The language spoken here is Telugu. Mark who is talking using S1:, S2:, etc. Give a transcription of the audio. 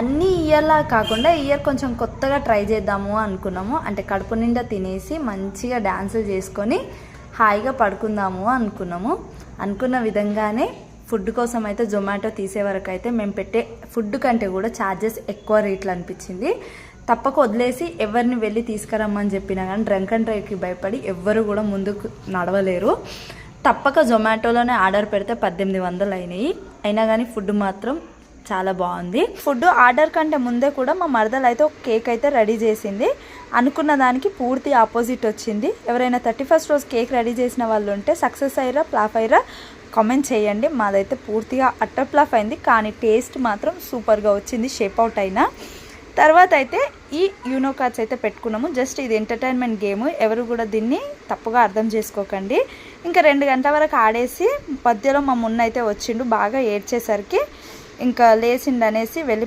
S1: అన్ని ఇయర్లా కాకుండా ఇయర్ కొంచెం కొత్తగా ట్రై చేద్దాము అనుకున్నాము. అంటే కడుపు నిండా తినేసి మంచిగా డ్యాన్సులు చేసుకొని హాయిగా పడుకుందాము అనుకున్నాము. అనుకున్న విధంగానే ఫుడ్ కోసం అయితే జొమాటో తీసే వరకు అయితే మేము పెట్టే ఫుడ్ కంటే కూడా ఛార్జెస్ ఎక్కువ రేట్లు అనిపించింది. తప్పక వదిలేసి ఎవరిని వెళ్ళి తీసుకురమ్మని చెప్పినా కానీ డ్రంక్ అండ్ డ్రైవ్కి భయపడి ఎవ్వరు కూడా ముందుకు నడవలేరు. తప్పక జొమాటోలోనే ఆర్డర్ పెడితే 1800 అయినాయి. అయినా కానీ ఫుడ్ మాత్రం చాలా బాగుంది. ఫుడ్ ఆర్డర్ కంటే ముందే కూడా మా మరదలు అయితే ఒక కేక్ అయితే రెడీ చేసింది. అనుకున్న దానికి పూర్తి ఆపోజిట్ వచ్చింది. ఎవరైనా 31st రోజు కేక్ రెడీ చేసిన వాళ్ళు ఉంటే సక్సెస్ అయ్యారా ఫ్లాప్ అయ్యారా కామెంట్ చేయండి. మాదైతే పూర్తిగా అట్టర్ ఫ్లాప్ అయింది, కానీ టేస్ట్ మాత్రం సూపర్గా వచ్చింది షేప్ అవుట్ అయినా. తర్వాత అయితే ఈ యూనో కార్డ్స్ అయితే పెట్టుకున్నాము. జస్ట్ ఇది ఎంటర్టైన్మెంట్ గేమ్, ఎవరు కూడా దీన్ని తప్పుగా అర్థం చేసుకోకండి. ఇంకా 2 గంటల వరకు ఆడేసి మధ్యలో మా మున్న అయితే వచ్చిండు. బాగా ఏడ్చేసరికి ఇంకా లేచిండు అనేసి వెళ్ళి